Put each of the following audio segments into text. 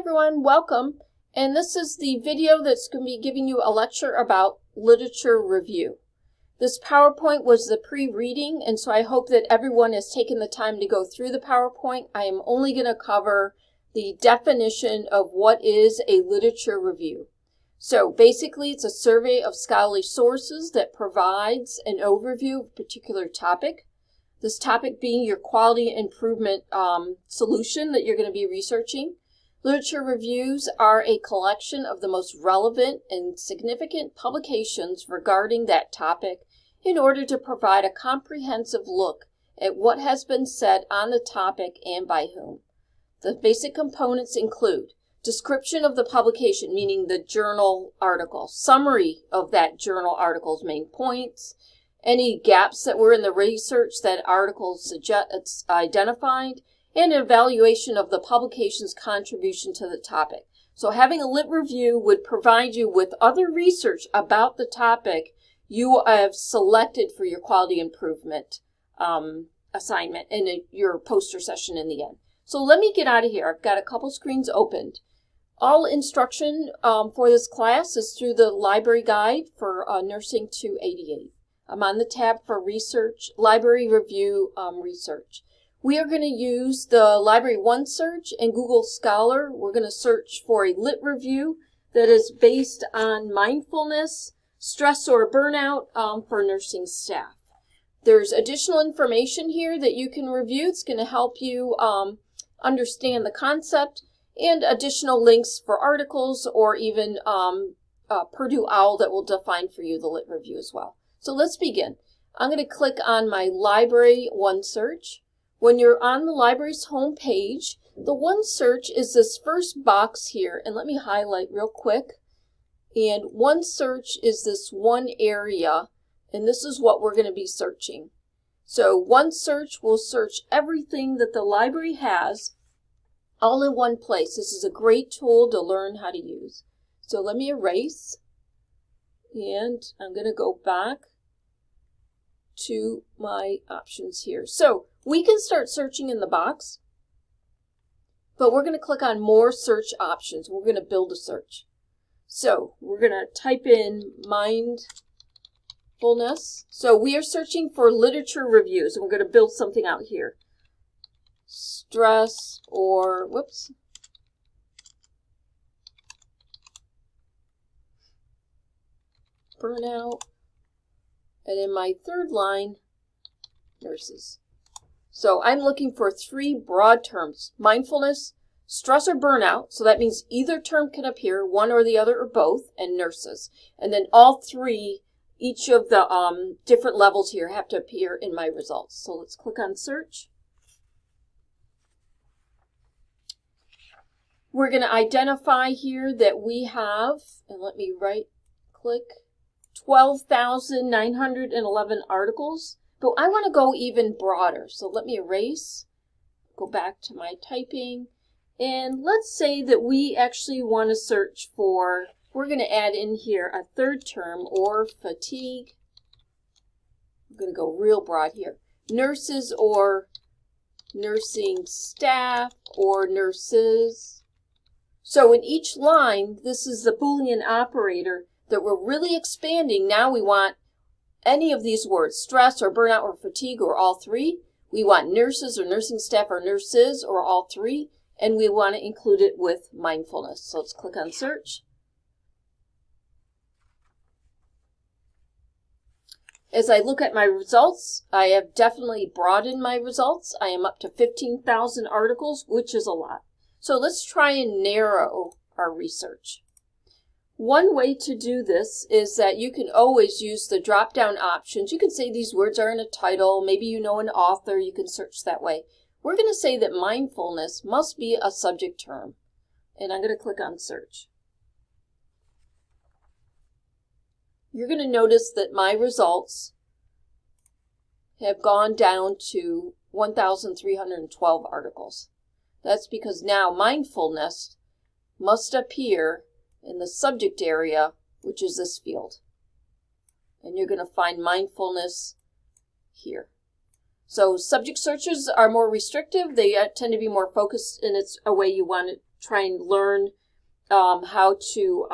everyone, welcome. And this is the video that's going to be giving you a lecture about literature review. This PowerPoint was the pre-reading, and so I hope that everyone has taken the time to go through the PowerPoint. I am only going to cover the definition of what is a literature review. So basically, it's a survey of scholarly sources that provides an overview of a particular topic. This topic being your quality improvement solution that you're going to be researching. Literature reviews are a collection of the most relevant and significant publications regarding that topic in order to provide a comprehensive look at what has been said on the topic and by whom. The basic components include description of the publication, meaning the journal article, summary of that journal article's main points, any gaps that were in the research that articles identified, and an evaluation of the publication's contribution to the topic. So having a lit review would provide you with other research about the topic you have selected for your quality improvement assignment and your poster session in the end. So let me get out of here. I've got a couple screens opened. All instruction for this class is through the library guide for Nursing 288. I'm on the tab for research, library review research. We are going to use the Library OneSearch and Google Scholar. We're going to search for a lit review that is based on mindfulness, stress or burnout for nursing staff. There's additional information here that you can review. It's going to help you understand the concept, and additional links for articles or even Purdue OWL that will define for you the lit review as well. So let's begin. I'm going to click on my Library OneSearch. When you're on the library's home page, the OneSearch is this first box here, and let me highlight real quick. And OneSearch is this one area, and this is what we're going to be searching. So OneSearch will search everything that the library has all in one place. This is a great tool to learn how to use. So let me erase, and I'm going to go back to my options here. So we can start searching in the box, but we're going to click on more search options. We're going to build a search. So we're going to type in mindfulness. So we are searching for literature reviews, and we're going to build something out here. Stress or, burnout. And in my third line, nurses. So I'm looking for three broad terms: mindfulness, stress or burnout. So that means either term can appear, one or the other or both, and nurses. And then all three, each of the different levels here have to appear in my results. So let's click on search. We're going to identify here that we have, and let me right click, 12,911 articles, but I want to go even broader. So let me erase, go back to my typing, and let's say that we actually want to search for, we're going to add in here a third term, or fatigue. I'm going to go real broad here. Nurses or nursing staff or nurses. So in each line, this is the Boolean operator that we're really expanding. Now we want any of these words, stress or burnout or fatigue or all three. We want nurses or nursing staff or nurses or all three. And we want to include it with mindfulness. So let's click on search. As I look at my results, I have definitely broadened my results. I am up to 15,000 articles, which is a lot. So let's try and narrow our research. One way to do this is that you can always use the drop-down options. You can say these words are in a title. Maybe you know an author. You can search that way. We're going to say that mindfulness must be a subject term. And I'm going to click on search. You're going to notice that my results have gone down to 1,312 articles. That's because now mindfulness must appear in the subject area, which is this field. And you're going to find mindfulness here. So subject searches are more restrictive. They tend to be more focused, and it's a way you want it try and learn how to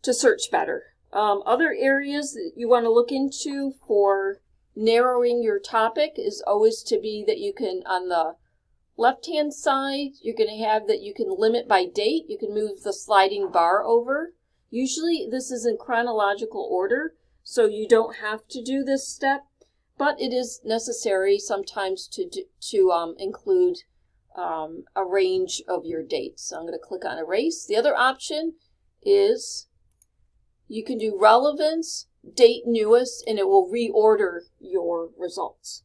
search better. Other areas that you want to look into for narrowing your topic is always to be that you can, on the left-hand side, you're going to have that you can limit by date. You can move the sliding bar over. Usually this is in chronological order, so you don't have to do this step, but it is necessary sometimes to include a range of your dates. So I'm going to click on Erase. The other option is you can do Relevance, Date Newest, and it will reorder your results.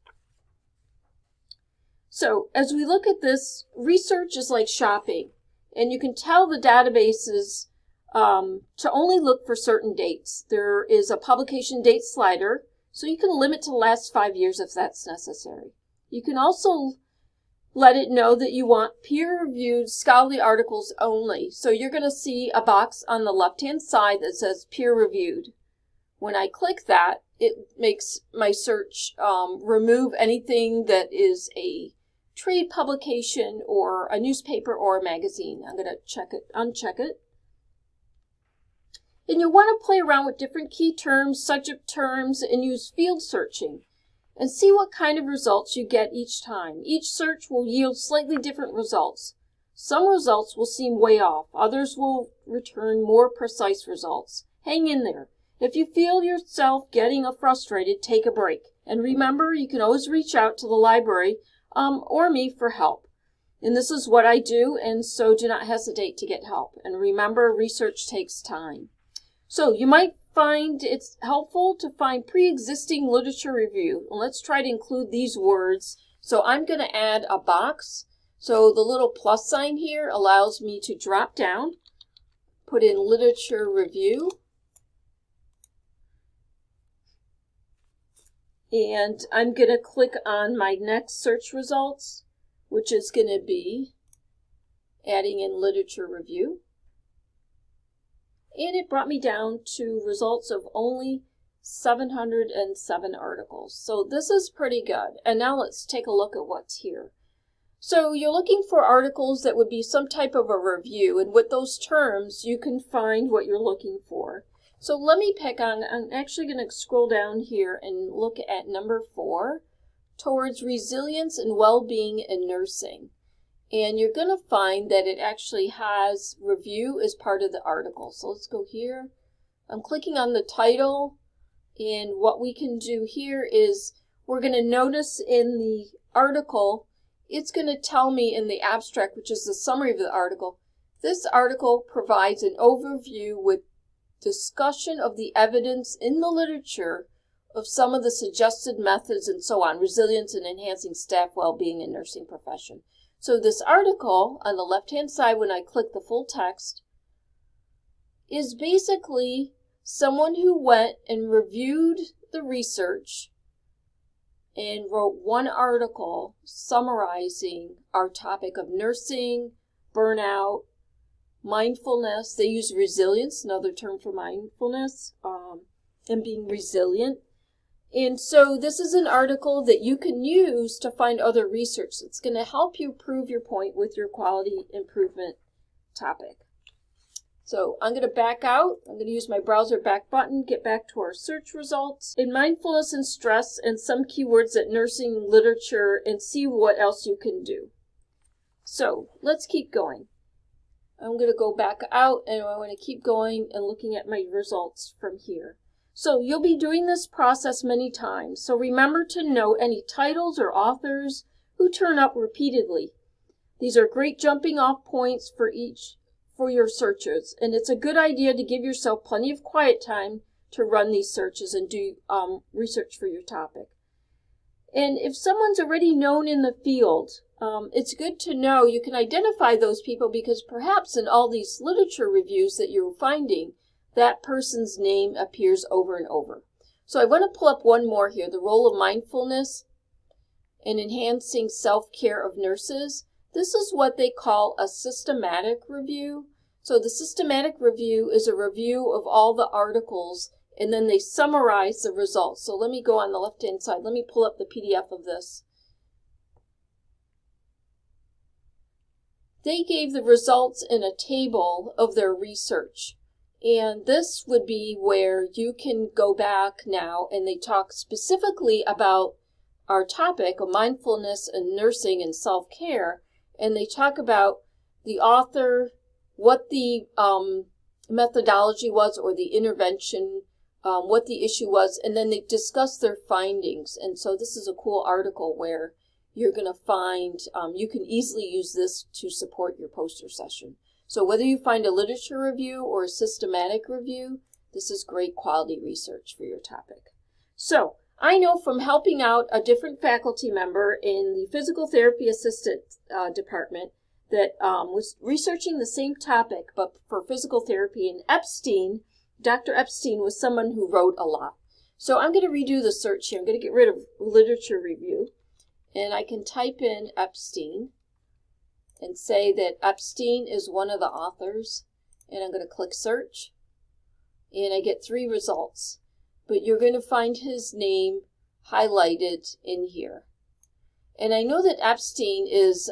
So as we look at this, research is like shopping, and you can tell the databases to only look for certain dates. There is a publication date slider, so you can limit to the last 5 years if that's necessary. You can also let it know that you want peer-reviewed scholarly articles only. So you're going to see a box on the left-hand side that says peer-reviewed. When I click that, it makes my search remove anything that is a trade publication or a newspaper or a magazine. I'm going to uncheck it. And you'll want to play around with different key terms, subject terms, and use field searching and see what kind of results you get each time. Each search will yield slightly different results. Some results will seem way off. Others will return more precise results. Hang in there. If you feel yourself getting frustrated, take a break. And remember, you can always reach out to the library or me for help. And this is what I do, and so do not hesitate to get help. And remember, research takes time. So you might find it's helpful to find pre-existing literature review. And let's try to include these words. So I'm going to add a box. So the little plus sign here allows me to drop down, put in literature review. And I'm going to click on my next search results, which is going to be adding in literature review. And it brought me down to results of only 707 articles. So this is pretty good. And now let's take a look at what's here. So you're looking for articles that would be some type of a review, and with those terms you can find what you're looking for. So let me pick on, I'm actually going to scroll down here and look at number 4, towards resilience and well-being in nursing. And you're going to find that it actually has review as part of the article. So let's go here. I'm clicking on the title, and what we can do here is we're going to notice in the article, it's going to tell me in the abstract, which is the summary of the article, this article provides an overview with discussion of the evidence in the literature of some of the suggested methods and so on, resilience and enhancing staff well-being in nursing profession. So this article on the left-hand side, when I click the full text, is basically someone who went and reviewed the research and wrote one article summarizing our topic of nursing, burnout, mindfulness. They use resilience, another term for mindfulness, and being resilient. And so this is an article that you can use to find other research. It's going to help you prove your point with your quality improvement topic. So I'm going to back out. I'm going to use my browser back button, get back to our search results. In mindfulness and stress and some keywords at nursing literature, and see what else you can do. So let's keep going. I'm going to go back out, and I want to keep going and looking at my results from here. So you'll be doing this process many times. So remember to note any titles or authors who turn up repeatedly. These are great jumping off points for your searches, and it's a good idea to give yourself plenty of quiet time to run these searches and do research for your topic. And if someone's already known in the field, it's good to know you can identify those people, because perhaps in all these literature reviews that you're finding, that person's name appears over and over. So I want to pull up one more here, the role of mindfulness in enhancing self-care of nurses. This is what they call a systematic review. So the systematic review is a review of all the articles, and then they summarize the results. So let me go on the left-hand side. Let me pull up the PDF of this. they gave the results in a table of their research. And this would be where you can go back now, and they talk specifically about our topic of mindfulness and nursing and self-care. And they talk about the author, what the methodology was or the intervention, what the issue was, and then they discuss their findings. And so this is a cool article where you're going to find, you can easily use this to support your poster session. So whether you find a literature review or a systematic review, this is great quality research for your topic. So I know from helping out a different faculty member in the physical therapy assistant department that was researching the same topic but for physical therapy, and Epstein, Dr. Epstein was someone who wrote a lot. So I'm going to redo the search here. I'm going to get rid of literature review, and I can type in Epstein and say that Epstein is one of the authors, and I'm going to click search, and I get 3 results. But you're going to find his name highlighted in here. And I know that Epstein is,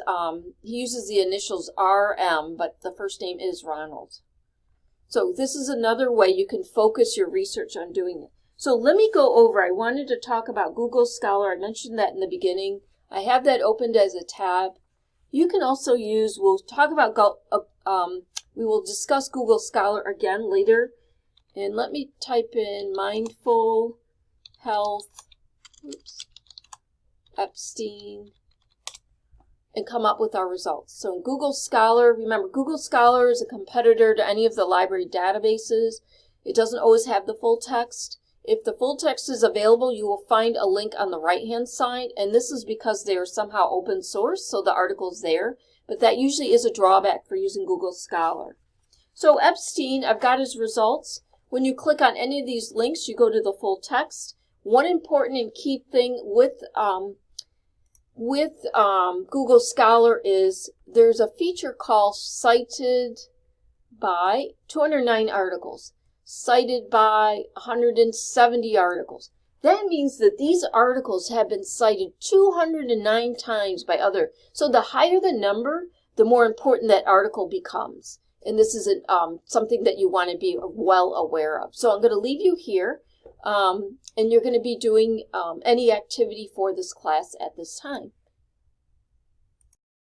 he uses the initials RM, but the first name is Ronald. So this is another way you can focus your research on doing it. So let me go over, I wanted to talk about Google Scholar. I mentioned that in the beginning. I have that opened as a tab. You can also use, we'll talk about, we will discuss Google Scholar again later. And let me type in mindful health, Epstein, and come up with our results. So in Google Scholar, remember Google Scholar is a competitor to any of the library databases. It doesn't always have the full text. If the full text is available, you will find a link on the right-hand side, and this is because they are somehow open source, so the article's there, but that usually is a drawback for using Google Scholar. So Epstein, I've got his results. When you click on any of these links, you go to the full text. One important and key thing with Google Scholar is there's a feature called Cited by 209 articles. Cited by 170 articles. That means that these articles have been cited 209 times by others. So the higher the number, the more important that article becomes. And this is something that you want to be well aware of. So I'm going to leave you here, and you're going to be doing any activity for this class at this time.